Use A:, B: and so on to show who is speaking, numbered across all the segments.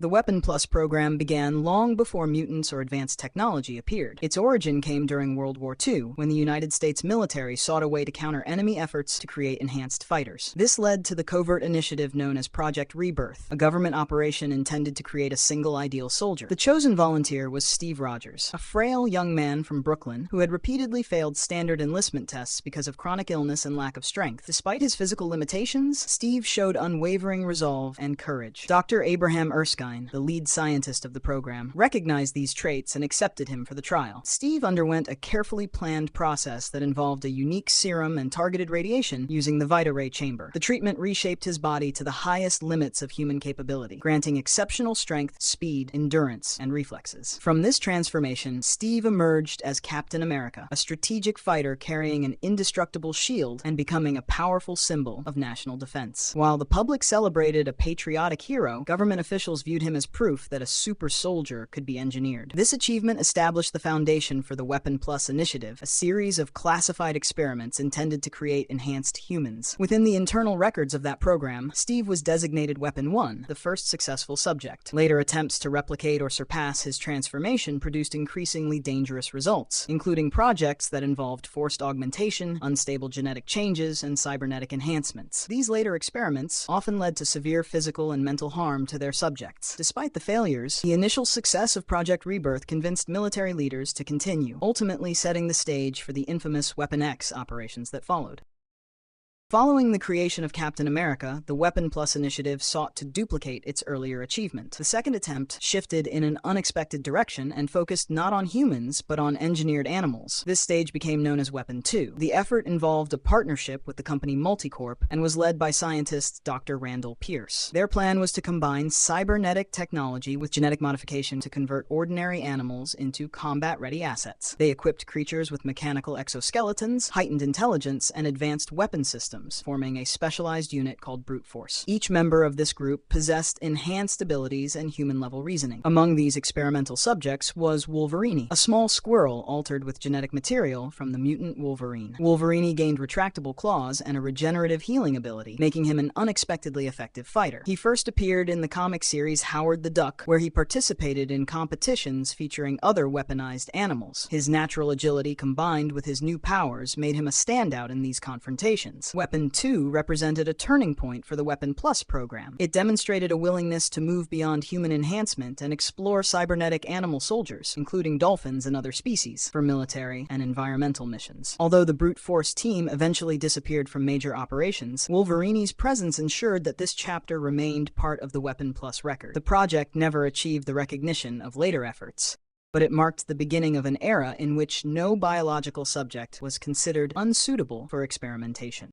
A: The Weapon Plus program began long before mutants or advanced technology appeared. Its origin came during World War II, when the United States military sought a way to counter enemy efforts to create enhanced fighters. This led to the covert initiative known as Project Rebirth, a government operation intended to create a single ideal soldier. The chosen volunteer was Steve Rogers, a frail young man from Brooklyn who had repeatedly failed standard enlistment tests because of chronic illness and lack of strength. Despite his physical limitations, Steve showed unwavering resolve and courage. Dr. Abraham Erskine, the lead scientist of the program, recognized these traits and accepted him for the trial. Steve underwent a carefully planned process that involved a unique serum and targeted radiation using the Vita-Ray chamber. The treatment reshaped his body to the highest limits of human capability, granting exceptional strength, speed, endurance, and reflexes. From this transformation, Steve emerged as Captain America, a strategic fighter carrying an indestructible shield and becoming a powerful symbol of national defense. While the public celebrated a patriotic hero, government officials viewed him as proof that a super soldier could be engineered. This achievement established the foundation for the Weapon Plus initiative, a series of classified experiments intended to create enhanced humans. Within the internal records of that program, Steve was designated Weapon 1, the first successful subject. Later attempts to replicate or surpass his transformation produced increasingly dangerous results, including projects that involved forced augmentation, unstable genetic changes, and cybernetic enhancements. These later experiments often led to severe physical and mental harm to their subjects. Despite the failures, the initial success of Project Rebirth convinced military leaders to continue, ultimately setting the stage for the infamous Weapon X operations that followed. Following the creation of Captain America, the Weapon Plus initiative sought to duplicate its earlier achievement. The second attempt shifted in an unexpected direction and focused not on humans, but on engineered animals. This stage became known as Weapon 2. The effort involved a partnership with the company Multicorp and was led by scientist Dr. Randall Pierce. Their plan was to combine cybernetic technology with genetic modification to convert ordinary animals into combat-ready assets. They equipped creatures with mechanical exoskeletons, heightened intelligence, and advanced weapon systems, forming a specialized unit called Brute Force. Each member of this group possessed enhanced abilities and human-level reasoning. Among these experimental subjects was Wolverine, a small squirrel altered with genetic material from the mutant Wolverine. Wolverine gained retractable claws and a regenerative healing ability, making him an unexpectedly effective fighter. He first appeared in the comic series Howard the Duck, where he participated in competitions featuring other weaponized animals. His natural agility combined with his new powers made him a standout in these confrontations. Weapon 2 represented a turning point for the Weapon Plus program. It demonstrated a willingness to move beyond human enhancement and explore cybernetic animal soldiers, including dolphins and other species, for military and environmental missions. Although the Brute Force team eventually disappeared from major operations, Wolverine's presence ensured that this chapter remained part of the Weapon Plus record. The project never achieved the recognition of later efforts, but it marked the beginning of an era in which no biological subject was considered unsuitable for experimentation.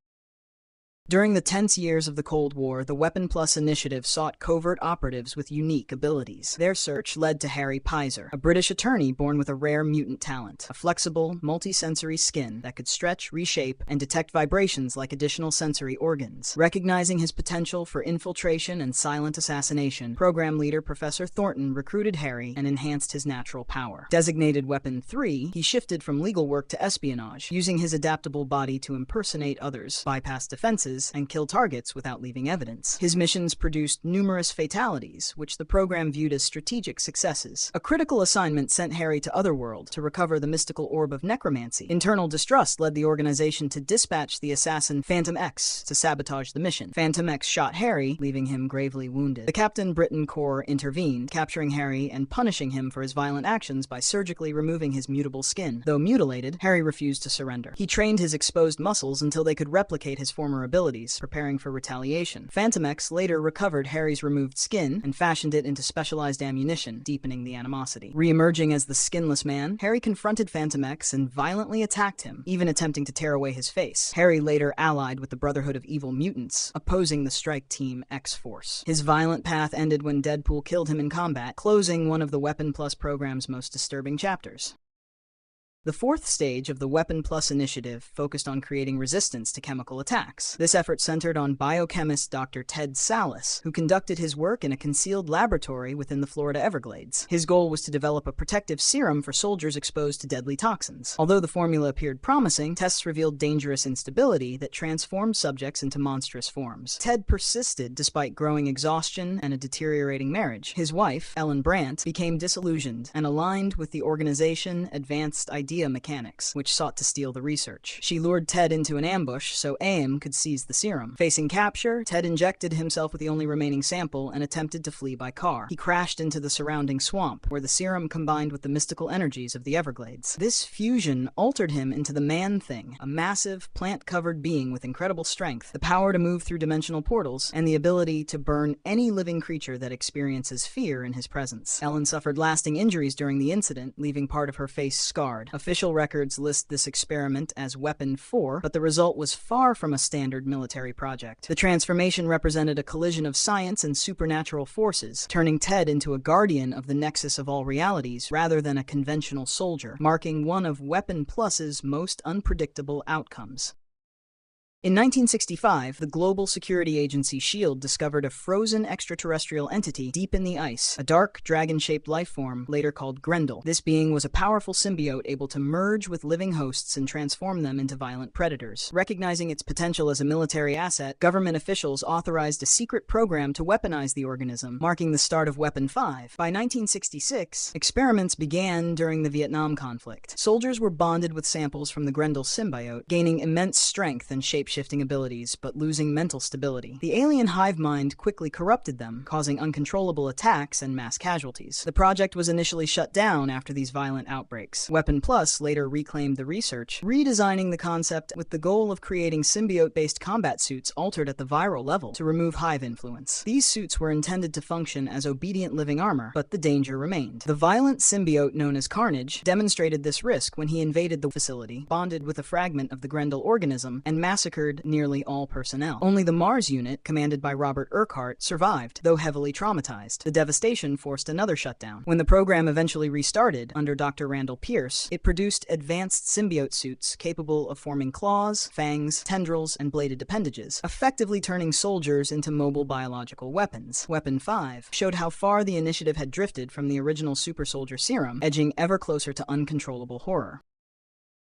A: During the tense years of the Cold War, the Weapon Plus initiative sought covert operatives with unique abilities. Their search led to Harry Pizer, a British attorney born with a rare mutant talent, a flexible, multi-sensory skin that could stretch, reshape, and detect vibrations like additional sensory organs. Recognizing his potential for infiltration and silent assassination, program leader Professor Thornton recruited Harry and enhanced his natural power. Designated Weapon 3, he shifted from legal work to espionage, using his adaptable body to impersonate others, bypass defenses, and kill targets without leaving evidence. His missions produced numerous fatalities, which the program viewed as strategic successes. A critical assignment sent Harry to Otherworld to recover the mystical orb of necromancy. Internal distrust led the organization to dispatch the assassin Phantom X to sabotage the mission. Phantom X shot Harry, leaving him gravely wounded. The Captain Britain Corps intervened, capturing Harry and punishing him for his violent actions by surgically removing his mutable skin. Though mutilated, Harry refused to surrender. He trained his exposed muscles until they could replicate his former abilities, preparing for retaliation. Phantom X later recovered Harry's removed skin and fashioned it into specialized ammunition, deepening the animosity. Re-emerging as the Skinless Man, Harry confronted Phantom X and violently attacked him, even attempting to tear away his face. Harry later allied with the Brotherhood of Evil Mutants, opposing the strike team X-Force. His violent path ended when Deadpool killed him in combat, closing one of the Weapon Plus program's most disturbing chapters. The fourth stage of the Weapon Plus initiative focused on creating resistance to chemical attacks. This effort centered on biochemist Dr. Ted Salas, who conducted his work in a concealed laboratory within the Florida Everglades. His goal was to develop a protective serum for soldiers exposed to deadly toxins. Although the formula appeared promising, tests revealed dangerous instability that transformed subjects into monstrous forms. Ted persisted despite growing exhaustion and a deteriorating marriage. His wife, Ellen Brandt, became disillusioned and aligned with the organization Advanced Idea Mechanics, which sought to steal the research. She lured Ted into an ambush so AIM could seize the serum. Facing capture, Ted injected himself with the only remaining sample and attempted to flee by car. He crashed into the surrounding swamp, where the serum combined with the mystical energies of the Everglades. This fusion altered him into the Man-Thing, a massive, plant-covered being with incredible strength, the power to move through dimensional portals, and the ability to burn any living creature that experiences fear in his presence. Ellen suffered lasting injuries during the incident, leaving part of her face scarred. Official records list this experiment as Weapon 4, but the result was far from a standard military project. The transformation represented a collision of science and supernatural forces, turning Ted into a guardian of the nexus of all realities rather than a conventional soldier, marking one of Weapon Plus's most unpredictable outcomes. In 1965, the global security agency SHIELD discovered a frozen extraterrestrial entity deep in the ice, a dark, dragon-shaped life form later called Grendel. This being was a powerful symbiote able to merge with living hosts and transform them into violent predators. Recognizing its potential as a military asset, government officials authorized a secret program to weaponize the organism, marking the start of Weapon 5. By 1966, experiments began during the Vietnam conflict. Soldiers were bonded with samples from the Grendel symbiote, gaining immense strength and shape-shifting abilities, but losing mental stability. The alien hive mind quickly corrupted them, causing uncontrollable attacks and mass casualties. The project was initially shut down after these violent outbreaks. Weapon Plus later reclaimed the research, redesigning the concept with the goal of creating symbiote-based combat suits altered at the viral level to remove hive influence. These suits were intended to function as obedient living armor, but the danger remained. The violent symbiote known as Carnage demonstrated this risk when he invaded the facility, bonded with a fragment of the Grendel organism, and massacred nearly all personnel. Only the Mars unit, commanded by Robert Urquhart, survived, though heavily traumatized. The devastation forced another shutdown. When the program eventually restarted under Dr. Randall Pierce, it produced advanced symbiote suits capable of forming claws, fangs, tendrils, and bladed appendages, effectively turning soldiers into mobile biological weapons. Weapon 5 showed how far the initiative had drifted from the original super soldier serum, edging ever closer to uncontrollable horror.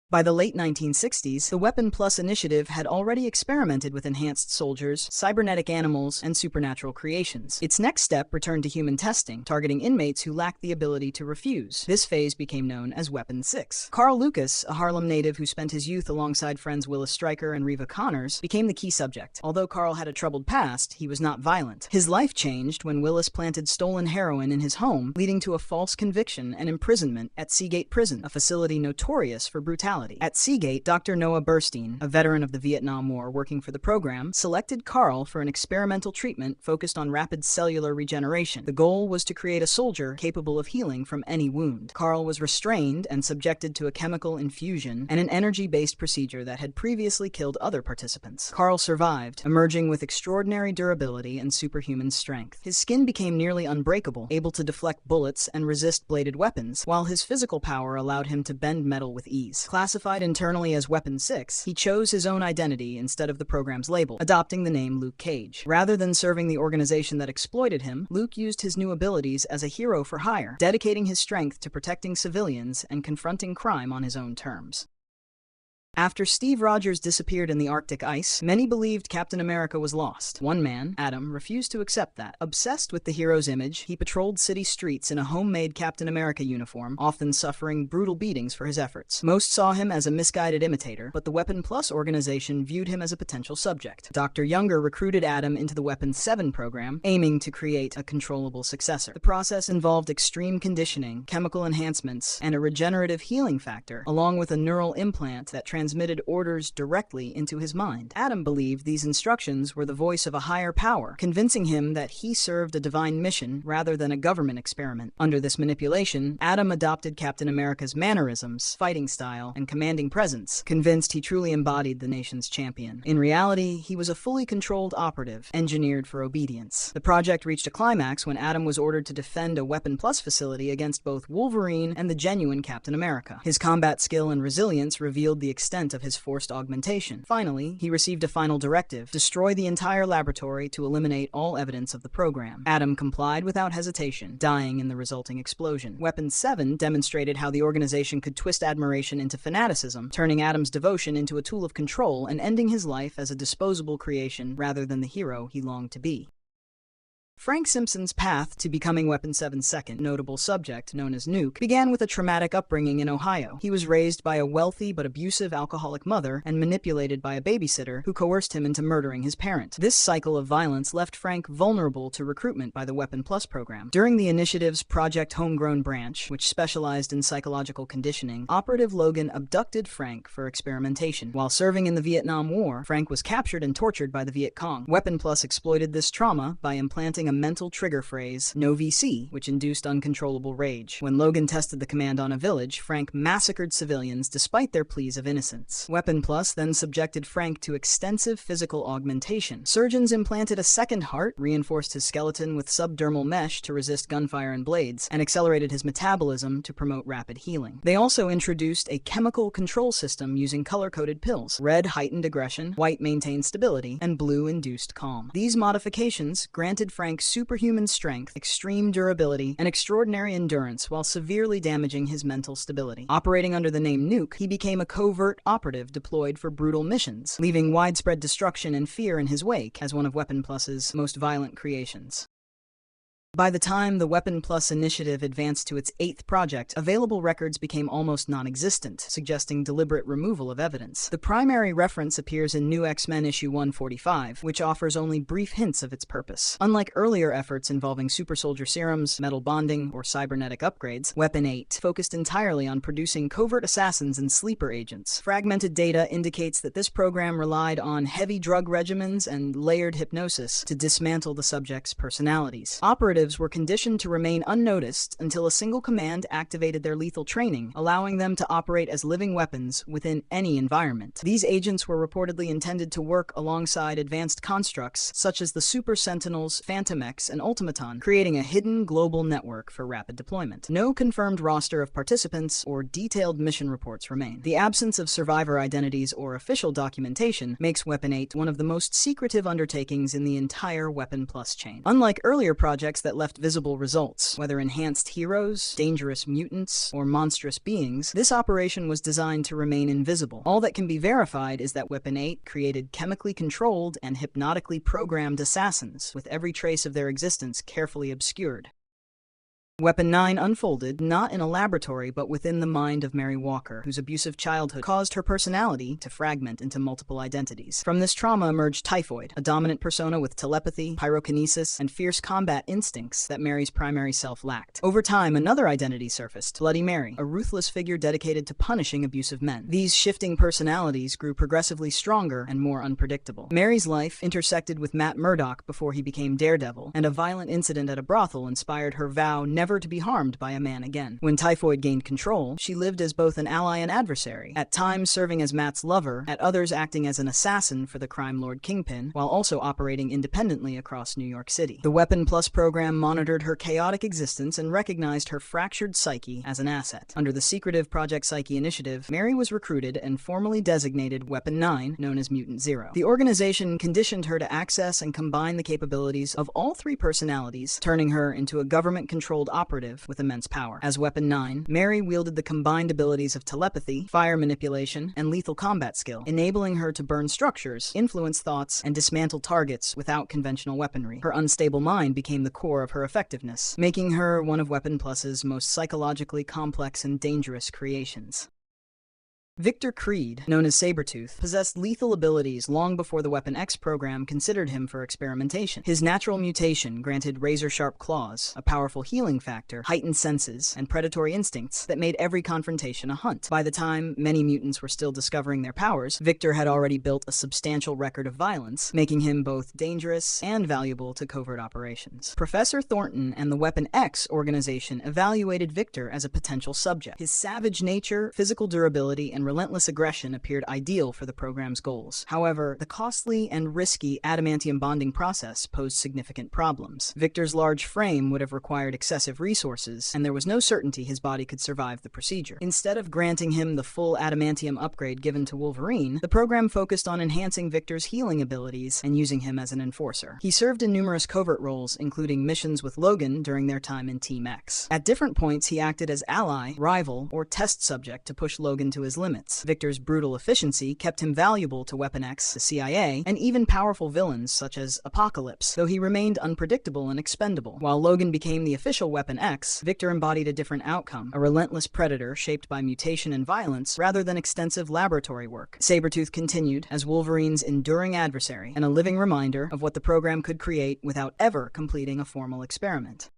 A: By the late 1960s, the Weapon Plus initiative had already experimented with enhanced soldiers, cybernetic animals, and supernatural creations. Its next step returned to human testing, targeting inmates who lacked the ability to refuse. This phase became known as Weapon 6. Carl Lucas, a Harlem native who spent his youth alongside friends Willis Stryker and Reva Connors, became the key subject. Although Carl had a troubled past, he was not violent. His life changed when Willis planted stolen heroin in his home, leading to a false conviction and imprisonment at Seagate Prison, a facility notorious for brutality. At Seagate, Dr. Noah Burstein, a veteran of the Vietnam War working for the program, selected Carl for an experimental treatment focused on rapid cellular regeneration. The goal was to create a soldier capable of healing from any wound. Carl was restrained and subjected to a chemical infusion and an energy-based procedure that had previously killed other participants. Carl survived, emerging with extraordinary durability and superhuman strength. His skin became nearly unbreakable, able to deflect bullets and resist bladed weapons, while his physical power allowed him to bend metal with ease. Classified internally as Weapon 6, he chose his own identity instead of the program's label, adopting the name Luke Cage. Rather than serving the organization that exploited him, Luke used his new abilities as a hero for hire, dedicating his strength to protecting civilians and confronting crime on his own terms. After Steve Rogers disappeared in the Arctic ice, many believed Captain America was lost. One man, Adam, refused to accept that. Obsessed with the hero's image, he patrolled city streets in a homemade Captain America uniform, often suffering brutal beatings for his efforts. Most saw him as a misguided imitator, but the Weapon Plus organization viewed him as a potential subject. Dr. Younger recruited Adam into the Weapon 7 program, aiming to create a controllable successor. The process involved extreme conditioning, chemical enhancements, and a regenerative healing factor, along with a neural implant that transmitted orders directly into his mind. Adam believed these instructions were the voice of a higher power, convincing him that he served a divine mission rather than a government experiment. Under this manipulation, Adam adopted Captain America's mannerisms, fighting style, and commanding presence, convinced he truly embodied the nation's champion. In reality, he was a fully controlled operative, engineered for obedience. The project reached a climax when Adam was ordered to defend a Weapon Plus facility against both Wolverine and the genuine Captain America. His combat skill and resilience revealed the extent of his forced augmentation. Finally, he received a final directive: destroy the entire laboratory to eliminate all evidence of the program. Adam complied without hesitation, dying in the resulting explosion. Weapon 7 demonstrated how the organization could twist admiration into fanaticism, turning Adam's devotion into a tool of control and ending his life as a disposable creation rather than the hero he longed to be. Frank Simpson's path to becoming Weapon 7's second notable subject, known as Nuke, began with a traumatic upbringing in Ohio. He was raised by a wealthy but abusive alcoholic mother and manipulated by a babysitter who coerced him into murdering his parent. This cycle of violence left Frank vulnerable to recruitment by the Weapon Plus program. During the initiative's Project Homegrown branch, which specialized in psychological conditioning, Operative Logan abducted Frank for experimentation. While serving in the Vietnam War, Frank was captured and tortured by the Viet Cong. Weapon Plus exploited this trauma by implanting a mental trigger phrase, "No VC," which induced uncontrollable rage. When Logan tested the command on a village, Frank massacred civilians despite their pleas of innocence. Weapon Plus then subjected Frank to extensive physical augmentation. Surgeons implanted a second heart, reinforced his skeleton with subdermal mesh to resist gunfire and blades, and accelerated his metabolism to promote rapid healing. They also introduced a chemical control system using color-coded pills. Red heightened aggression, white maintained stability, and blue induced calm. These modifications granted Frank superhuman strength, extreme durability, and extraordinary endurance while severely damaging his mental stability. Operating under the name Nuke, he became a covert operative deployed for brutal missions, leaving widespread destruction and fear in his wake as one of Weapon Plus's most violent creations. By the time the Weapon Plus initiative advanced to its 8th project, available records became almost non-existent, suggesting deliberate removal of evidence. The primary reference appears in New X-Men issue 145, which offers only brief hints of its purpose. Unlike earlier efforts involving super soldier serums, metal bonding, or cybernetic upgrades, Weapon 8 focused entirely on producing covert assassins and sleeper agents. Fragmented data indicates that this program relied on heavy drug regimens and layered hypnosis to dismantle the subject's personalities. Operatives were conditioned to remain unnoticed until a single command activated their lethal training, allowing them to operate as living weapons within any environment. These agents were reportedly intended to work alongside advanced constructs such as the Super Sentinels, Phantom X, and Ultimaton, creating a hidden global network for rapid deployment. No confirmed roster of participants or detailed mission reports remain. The absence of survivor identities or official documentation makes Weapon 8 one of the most secretive undertakings in the entire Weapon Plus chain. Unlike earlier projects that left visible results, whether enhanced heroes, dangerous mutants, or monstrous beings, this operation was designed to remain invisible. All that can be verified is that Weapon 8 created chemically controlled and hypnotically programmed assassins, with every trace of their existence carefully obscured. Weapon 9 unfolded, not in a laboratory, but within the mind of Mary Walker, whose abusive childhood caused her personality to fragment into multiple identities. From this trauma emerged Typhoid, a dominant persona with telepathy, pyrokinesis, and fierce combat instincts that Mary's primary self lacked. Over time, another identity surfaced, Bloody Mary, a ruthless figure dedicated to punishing abusive men. These shifting personalities grew progressively stronger and more unpredictable. Mary's life intersected with Matt Murdock before he became Daredevil, and a violent incident at a brothel inspired her vow never to be harmed by a man again. When Typhoid gained control, she lived as both an ally and adversary, at times serving as Matt's lover, at others acting as an assassin for the crime lord Kingpin, while also operating independently across New York City. The Weapon Plus program monitored her chaotic existence and recognized her fractured psyche as an asset. Under the secretive Project Psyche initiative, Mary was recruited and formally designated Weapon 9, known as Mutant Zero. The organization conditioned her to access and combine the capabilities of all three personalities, turning her into a government-controlled operative with immense power. As Weapon 9, Mary wielded the combined abilities of telepathy, fire manipulation, and lethal combat skill, enabling her to burn structures, influence thoughts, and dismantle targets without conventional weaponry. Her unstable mind became the core of her effectiveness, making her one of Weapon Plus's most psychologically complex and dangerous creations. Victor Creed, known as Sabretooth, possessed lethal abilities long before the Weapon X program considered him for experimentation. His natural mutation granted razor-sharp claws, a powerful healing factor, heightened senses, and predatory instincts that made every confrontation a hunt. By the time many mutants were still discovering their powers, Victor had already built a substantial record of violence, making him both dangerous and valuable to covert operations. Professor Thornton and the Weapon X organization evaluated Victor as a potential subject. His savage nature, physical durability, and relentless aggression appeared ideal for the program's goals. However, the costly and risky adamantium bonding process posed significant problems. Victor's large frame would have required excessive resources, and there was no certainty his body could survive the procedure. Instead of granting him the full adamantium upgrade given to Wolverine, the program focused on enhancing Victor's healing abilities and using him as an enforcer. He served in numerous covert roles, including missions with Logan during their time in Team X. At different points, he acted as ally, rival, or test subject to push Logan to his limits. Victor's brutal efficiency kept him valuable to Weapon X, the CIA, and even powerful villains such as Apocalypse, though he remained unpredictable and expendable. While Logan became the official Weapon X, Victor embodied a different outcome, a relentless predator shaped by mutation and violence rather than extensive laboratory work. Sabretooth continued as Wolverine's enduring adversary and a living reminder of what the program could create without ever completing a formal experiment.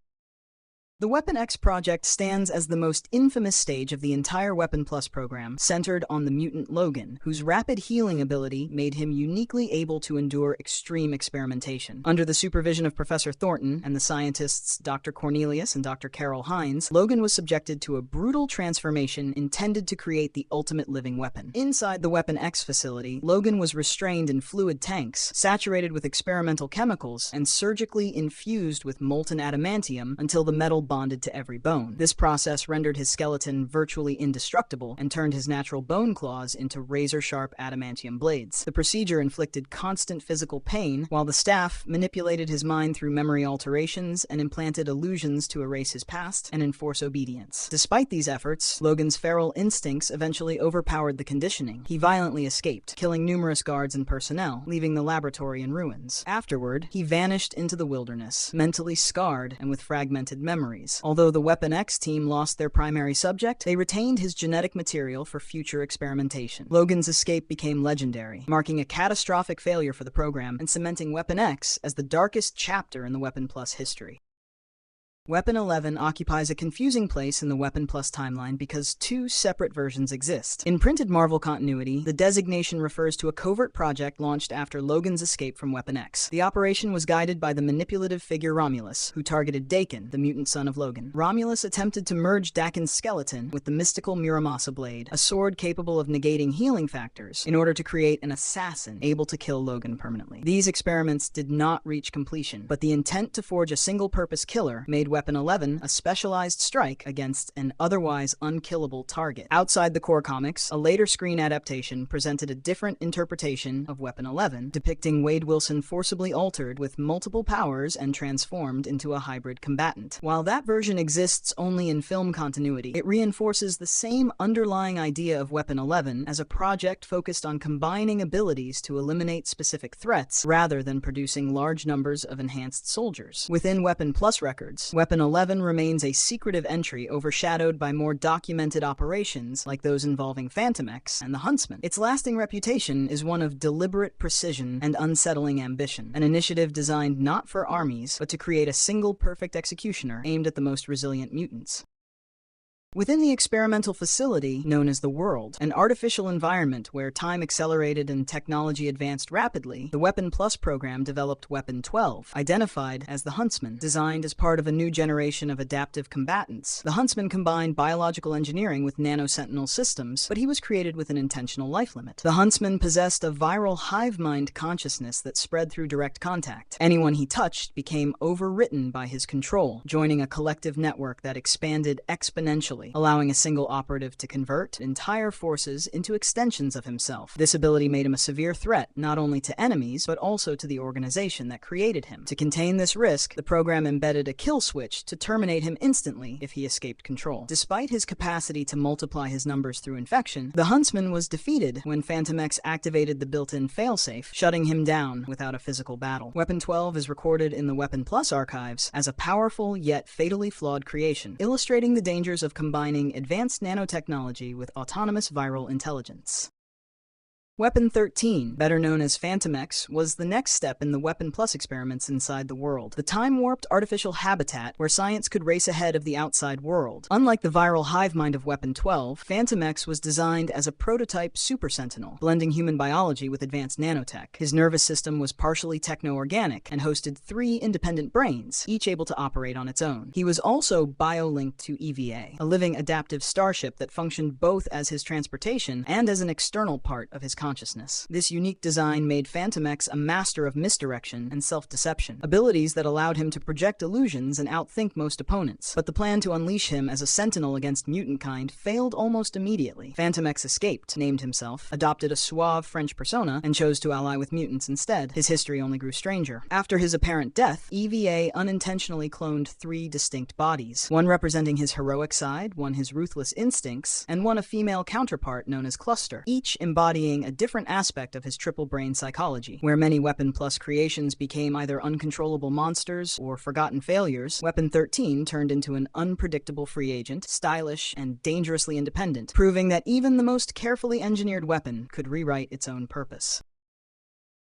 A: The Weapon X project stands as the most infamous stage of the entire Weapon Plus program, centered on the mutant Logan, whose rapid healing ability made him uniquely able to endure extreme experimentation. Under the supervision of Professor Thornton and the scientists Dr. Cornelius and Dr. Carol Hines, Logan was subjected to a brutal transformation intended to create the ultimate living weapon. Inside the Weapon X facility, Logan was restrained in fluid tanks, saturated with experimental chemicals, and surgically infused with molten adamantium until the metal bonded to every bone. This process rendered his skeleton virtually indestructible and turned his natural bone claws into razor-sharp adamantium blades. The procedure inflicted constant physical pain, while the staff manipulated his mind through memory alterations and implanted illusions to erase his past and enforce obedience. Despite these efforts, Logan's feral instincts eventually overpowered the conditioning. He violently escaped, killing numerous guards and personnel, leaving the laboratory in ruins. Afterward, he vanished into the wilderness, mentally scarred and with fragmented memories. Although the Weapon X team lost their primary subject, they retained his genetic material for future experimentation. Logan's escape became legendary, marking a catastrophic failure for the program and cementing Weapon X as the darkest chapter in the Weapon Plus history. Weapon 11 occupies a confusing place in the Weapon Plus timeline because two separate versions exist. In printed Marvel continuity, the designation refers to a covert project launched after Logan's escape from Weapon X. The operation was guided by the manipulative figure Romulus, who targeted Daken, the mutant son of Logan. Romulus attempted to merge Daken's skeleton with the mystical Muramasa blade, a sword capable of negating healing factors, in order to create an assassin able to kill Logan permanently. These experiments did not reach completion, but the intent to forge a single-purpose killer made Weapon 11 a specialized strike against an otherwise unkillable target. Outside the core comics, a later screen adaptation presented a different interpretation of Weapon 11, depicting Wade Wilson forcibly altered with multiple powers and transformed into a hybrid combatant. While that version exists only in film continuity, it reinforces the same underlying idea of Weapon 11 as a project focused on combining abilities to eliminate specific threats rather than producing large numbers of enhanced soldiers. Within Weapon Plus records, Weapon 11 remains a secretive entry overshadowed by more documented operations like those involving Phantom X and the Huntsman. Its lasting reputation is one of deliberate precision and unsettling ambition, an initiative designed not for armies, but to create a single perfect executioner aimed at the most resilient mutants. Within the experimental facility known as the World, an artificial environment where time accelerated and technology advanced rapidly, the Weapon Plus program developed Weapon 12, identified as the Huntsman. Designed as part of a new generation of adaptive combatants, the Huntsman combined biological engineering with nano-sentinel systems, but he was created with an intentional life limit. The Huntsman possessed a viral hive mind consciousness that spread through direct contact. Anyone he touched became overwritten by his control, joining a collective network that expanded exponentially, allowing a single operative to convert entire forces into extensions of himself. This ability made him a severe threat not only to enemies, but also to the organization that created him. To contain this risk, the program embedded a kill switch to terminate him instantly if he escaped control. Despite his capacity to multiply his numbers through infection, the Huntsman was defeated when Phantom X activated the built-in failsafe, shutting him down without a physical battle. Weapon 12 is recorded in the Weapon Plus archives as a powerful yet fatally flawed creation, illustrating the dangers of combining advanced nanotechnology with autonomous viral intelligence. Weapon 13, better known as Phantom X, was the next step in the Weapon Plus experiments inside the world. The time-warped artificial habitat where science could race ahead of the outside world. Unlike the viral hive mind of Weapon 12, Phantom X was designed as a prototype super sentinel, blending human biology with advanced nanotech. His nervous system was partially techno-organic and hosted 3 independent brains, each able to operate on its own. He was also bio-linked to EVA, a living adaptive starship that functioned both as his transportation and as an external part of his consciousness. This unique design made Phantom X a master of misdirection and self-deception, abilities that allowed him to project illusions and outthink most opponents. But the plan to unleash him as a sentinel against mutant kind failed almost immediately. Phantom X escaped, named himself, adopted a suave French persona, and chose to ally with mutants instead. His history only grew stranger. After his apparent death, EVA unintentionally cloned 3 distinct bodies, one representing his heroic side, one his ruthless instincts, and one a female counterpart known as Cluster, each embodying a different aspect of his triple brain psychology. Where many Weapon Plus creations became either uncontrollable monsters or forgotten failures, Weapon 13 turned into an unpredictable free agent, stylish and dangerously independent, proving that even the most carefully engineered weapon could rewrite its own purpose.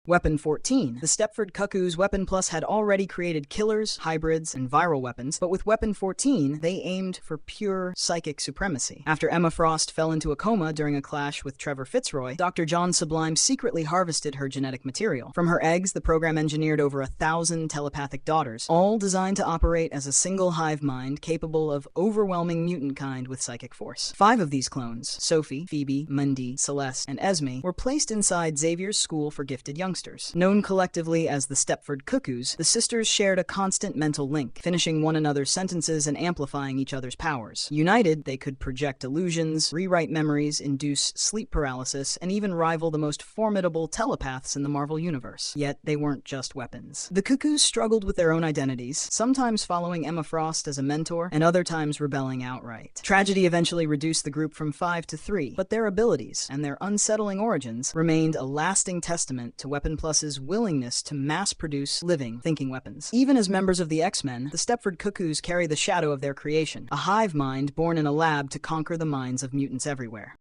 A: Weapon 14. The Stepford Cuckoo's Weapon Plus had already created killers, hybrids, and viral weapons, but with Weapon 14, they aimed for pure psychic supremacy. After Emma Frost fell into a coma during a clash with Trevor Fitzroy, Dr. John Sublime secretly harvested her genetic material. From her eggs, the program engineered over 1,000 telepathic daughters, all designed to operate as a single hive mind capable of overwhelming mutant kind with psychic force. 5 of these clones, Sophie, Phoebe, Mundi, Celeste, and Esme, were placed inside Xavier's School for Gifted Youngsters. Known collectively as the Stepford Cuckoos, the sisters shared a constant mental link, finishing one another's sentences and amplifying each other's powers. United, they could project illusions, rewrite memories, induce sleep paralysis, and even rival the most formidable telepaths in the Marvel Universe. Yet, they weren't just weapons. The Cuckoos struggled with their own identities, sometimes following Emma Frost as a mentor, and other times rebelling outright. Tragedy eventually reduced the group from 5 to 3, but their abilities and their unsettling origins remained a lasting testament to Weapon Plus's willingness to mass-produce living, thinking weapons. Even as members of the X-Men, the Stepford Cuckoos carry the shadow of their creation, a hive mind born in a lab to conquer the minds of mutants everywhere.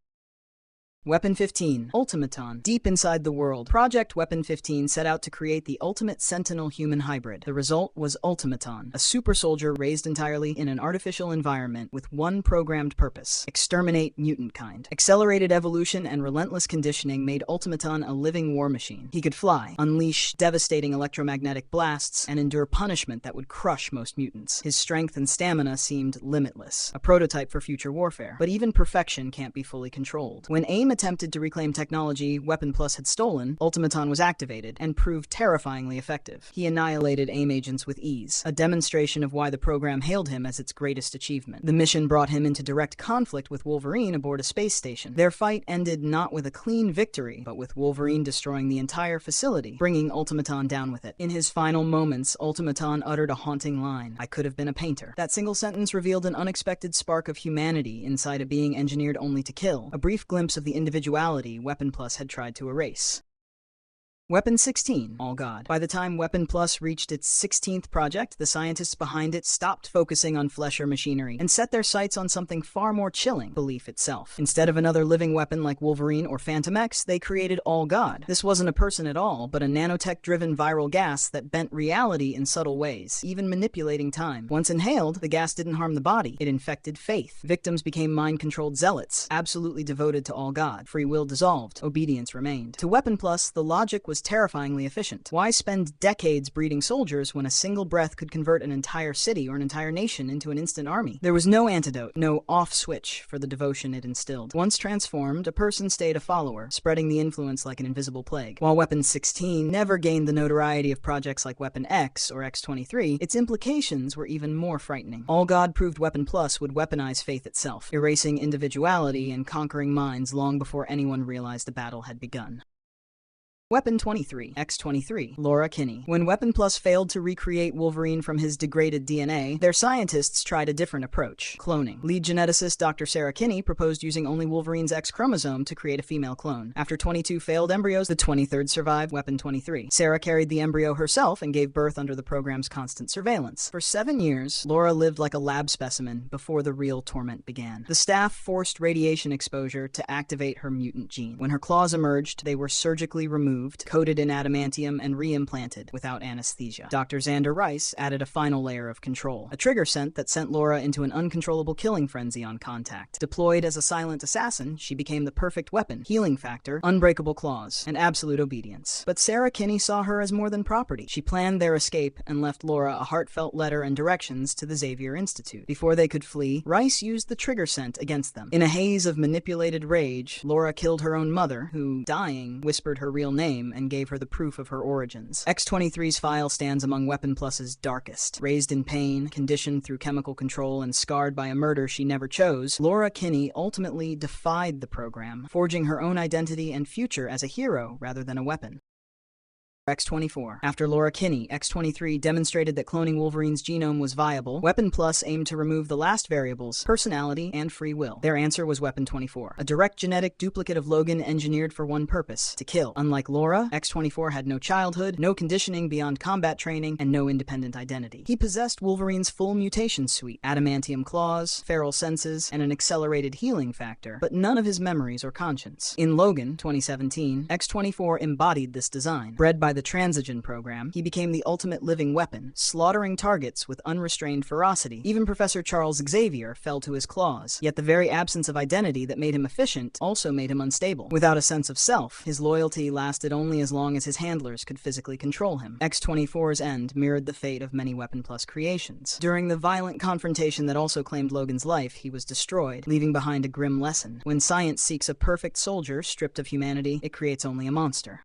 A: Weapon 15. Ultimaton. Deep inside the world, Project Weapon 15 set out to create the ultimate Sentinel-human hybrid. The result was Ultimaton, a super soldier raised entirely in an artificial environment with one programmed purpose: exterminate mutant kind. Accelerated evolution and relentless conditioning made Ultimaton a living war machine. He could fly, unleash devastating electromagnetic blasts, and endure punishment that would crush most mutants. His strength and stamina seemed limitless, a prototype for future warfare. But even perfection can't be fully controlled. When AIM attempted to reclaim technology Weapon Plus had stolen, Ultimaton was activated and proved terrifyingly effective. He annihilated AIM agents with ease, a demonstration of why the program hailed him as its greatest achievement. The mission brought him into direct conflict with Wolverine aboard a space station. Their fight ended not with a clean victory, but with Wolverine destroying the entire facility, bringing Ultimaton down with it. In his final moments, Ultimaton uttered a haunting line: "I could have been a painter." That single sentence revealed an unexpected spark of humanity inside a being engineered only to kill, a brief glimpse of the individuality Weapon Plus had tried to erase. Weapon 16, All God. By the time Weapon Plus reached its 16th project, the scientists behind it stopped focusing on flesh or machinery and set their sights on something far more chilling: belief itself. Instead of another living weapon like Wolverine or Phantom X, they created All God. This wasn't a person at all, but a nanotech-driven viral gas that bent reality in subtle ways, even manipulating time. Once inhaled, the gas didn't harm the body, it infected faith. Victims became mind-controlled zealots, absolutely devoted to All God. Free will dissolved, obedience remained. To Weapon Plus, the logic was terrifyingly efficient. Why spend decades breeding soldiers when a single breath could convert an entire city or an entire nation into an instant army? There was no antidote, no off switch for the devotion it instilled. Once transformed, a person stayed a follower, spreading the influence like an invisible plague. While Weapon 16 never gained the notoriety of projects like Weapon X or X-23, its implications were even more frightening. All God proved Weapon Plus would weaponize faith itself, erasing individuality and conquering minds long before anyone realized the battle had begun. Weapon 23, X-23, Laura Kinney. When Weapon Plus failed to recreate Wolverine from his degraded DNA, their scientists tried a different approach: cloning. Lead geneticist Dr. Sarah Kinney proposed using only Wolverine's X chromosome to create a female clone. After 22 failed embryos, the 23rd survived. Weapon 23. Sarah carried the embryo herself and gave birth under the program's constant surveillance. For 7 years, Laura lived like a lab specimen before the real torment began. The staff forced radiation exposure to activate her mutant gene. When her claws emerged, they were surgically removed, coated in adamantium, and re-implanted without anesthesia. Dr. Xander Rice added a final layer of control, a trigger scent that sent Laura into an uncontrollable killing frenzy on contact. Deployed as a silent assassin, she became the perfect weapon: healing factor, unbreakable claws, and absolute obedience. But Sarah Kinney saw her as more than property. She planned their escape and left Laura a heartfelt letter and directions to the Xavier Institute. Before they could flee, Rice used the trigger scent against them. In a haze of manipulated rage, Laura killed her own mother, who, dying, whispered her real name and gave her the proof of her origins. X-23's file stands among Weapon Plus's darkest. Raised in pain, conditioned through chemical control, and scarred by a murder she never chose, Laura Kinney ultimately defied the program, forging her own identity and future as a hero rather than a weapon. X-24. After Laura Kinney, X-23 demonstrated that cloning Wolverine's genome was viable, Weapon Plus aimed to remove the last variables: personality and free will. Their answer was Weapon 24, a direct genetic duplicate of Logan engineered for one purpose: to kill. Unlike Laura, X-24 had no childhood, no conditioning beyond combat training, and no independent identity. He possessed Wolverine's full mutation suite: adamantium claws, feral senses, and an accelerated healing factor, but none of his memories or conscience. In Logan, 2017, X-24 embodied this design. Bred by the Transigen program, he became the ultimate living weapon, slaughtering targets with unrestrained ferocity. Even Professor Charles Xavier fell to his claws. Yet the very absence of identity that made him efficient also made him unstable. Without a sense of self, his loyalty lasted only as long as his handlers could physically control him. X-24's end mirrored the fate of many Weapon Plus creations. During the violent confrontation that also claimed Logan's life, he was destroyed, leaving behind a grim lesson: when science seeks a perfect soldier stripped of humanity, it creates only a monster.